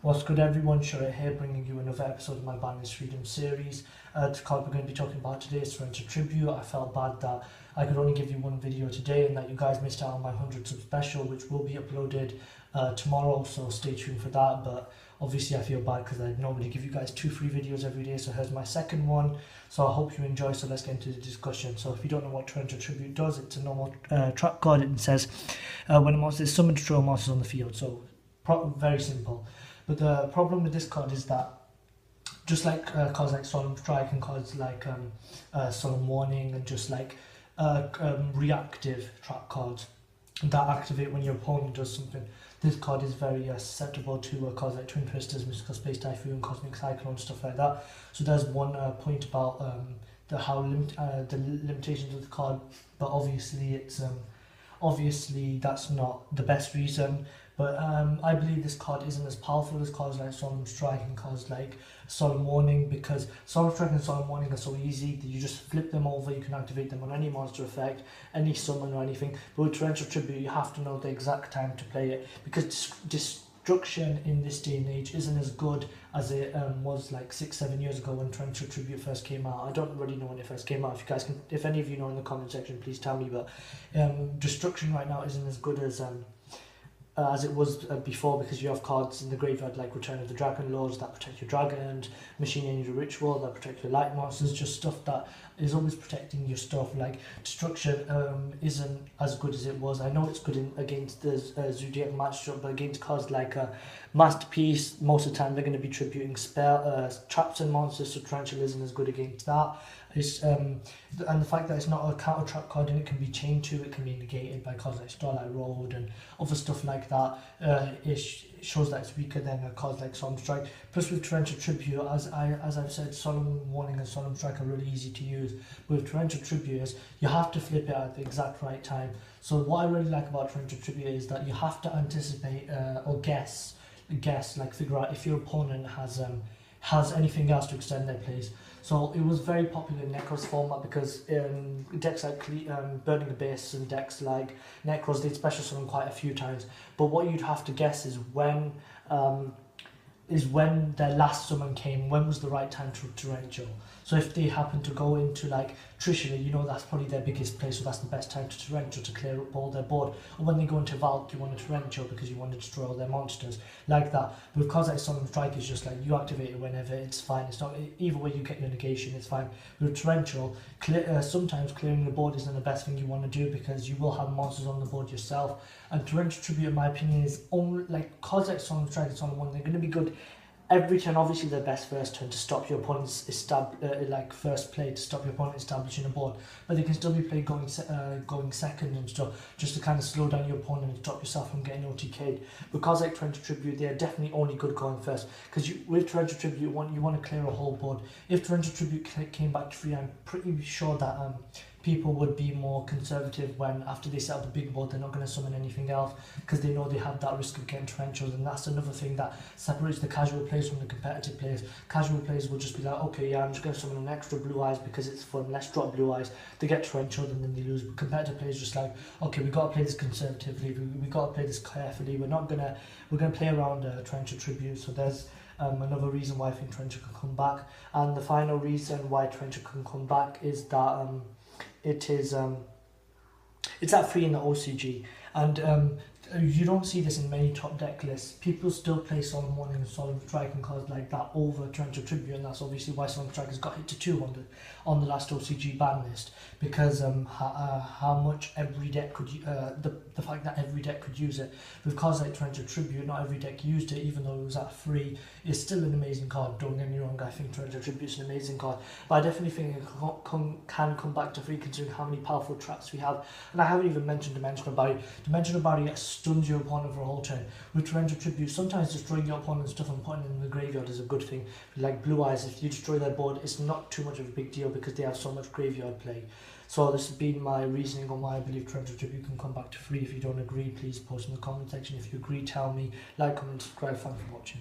What's good everyone, Shura here bringing you another episode of my Bandless Freedom series. The card we're going to be talking about today is Torrential Tribute. I felt bad that I could only give you one video today and that you guys missed out on my 100 sub special, which will be uploaded tomorrow, so stay tuned for that. But obviously I feel bad because I normally give you guys 2 free videos every day, so here's my second one. So I hope you enjoy, so let's get into the discussion. So if you don't know what Torrential Tribute does, it's a normal trap card. It says when a monster is summoned, throw monsters on the field, so very simple. But the problem with this card is that, just like cards like Solemn Strike and cards like Solemn Warning and just like reactive trap cards that activate when your opponent does something, this card is very susceptible to cards like Twin Twisters, Mystical Space Typhoon, Cosmic Cyclone, stuff like that. So there's one point about the limitations of the card, but obviously it's obviously that's not the best reason. But I believe this card isn't as powerful as cards like Solemn Strike and cards like Solemn Warning, because Solemn Strike and Solemn Warning are so easy that you just flip them over, you can activate them on any monster effect, any summon or anything. But with Torrential Tribute you have to know the exact time to play it, because destruction in this day and age isn't as good as it was like 6-7 years ago when Torrential Tribute first came out. I don't really know when it first came out. If you guys can, if any of you know in the comment section, please tell me. But destruction right now isn't as good as it was before, because you have cards in the graveyard like Return of the Dragon Lords that protect your dragons, Machine Energy Ritual that protect your light monsters, just stuff that is always protecting your stuff. Like destruction isn't as good as it was. I know it's good against the Zodiac matchup, but against cards like Masterpiece, most of the time they're going to be tributing traps and monsters, so Torrential isn't as good against that. And the fact that it's not a counter trap card and it can be chained to, it can be negated by cards like Starlight Road and other stuff like that, it shows that it's weaker than cards like Solemn Strike. Plus with Torrential Tribute, as I've said, Solemn Warning and Solemn Strike are really easy to use. With Torrential Tribute is you have to flip it at the exact right time. So what I really like about Torrential Tribute is that you have to anticipate or guess, like figure out if your opponent has anything else to extend their plays. So it was very popular in Necros format because decks like Burning Abyss and decks like Necros, they'd special summon quite a few times. But what you'd have to guess is when their last summon came, when was the right time to Torrential. So if they happen to go into like Trishula, you know that's probably their biggest play, so that's the best time to Torrential to clear up all their board. Or when they go into Valk, you want to Torrential because you want to destroy all their monsters, like that. But with cards like Solemn Strike, it's just like you activate it whenever, it's fine. It's not, either way you get your negation, it's fine. With Torrential, sometimes clearing the board isn't the best thing you want to do because you will have monsters on the board yourself. And Torrential Tribute, in my opinion, is only like cards like Solemn Strike and Solemn Warning, they're going to be good every turn. Obviously their best first turn to stop your opponent's first play to stop your opponent establishing a board, but they can still be played going second and stuff, just to kind of slow down your opponent and stop yourself from getting OTK'd. Because like Torrential Tribute, they are definitely only good going first, because with Torrential Tribute you want to clear a whole board. If Torrential Tribute came back to free, I'm pretty sure that people would be more conservative when after they set up the big board they're not going to summon anything else, because they know they have that risk of getting Torrentials. And that's another thing that separates the casual players from the competitive players. Casual players will just be like, okay, yeah, I'm just going to summon an extra Blue Eyes because it's fun, let's drop Blue Eyes. They get Torrential and then they lose. But competitive players just like, okay, we got to play this conservatively, we got to play this carefully, we're going to play around Torrential Tribute. So there's another reason why I think Torrential can come back. And the final reason why Torrential can come back is that it's at free in the OCG, and you don't see this in many top deck lists. People still play Solemn Warning and Solemn Strike and cards like that over Torrential Tribute, and that's obviously why Solemn Strike has got hit to 2 on the last OCG ban list, because how much every deck could the fact that every deck could use it. With cards like Torrential Tribute, not every deck used it, even though it was at free. It's still an amazing card, don't get me wrong, I think Torrential Tribute is an amazing card, but I definitely think it can come back to free considering how many powerful traps we have. And I haven't even mentioned Dimensional Barrier. Dimensional Barrier stuns your opponent for a whole turn. With Torrential Tribute, sometimes destroying your opponent's stuff and putting it in the graveyard is a good thing. Like Blue Eyes, if you destroy their board, it's not too much of a big deal because they have so much graveyard play. So this has been my reasoning on why I believe Torrential Tribute can come back to free. If you don't agree, please post in the comment section. If you agree, tell me. Like, comment, subscribe. Thanks for watching.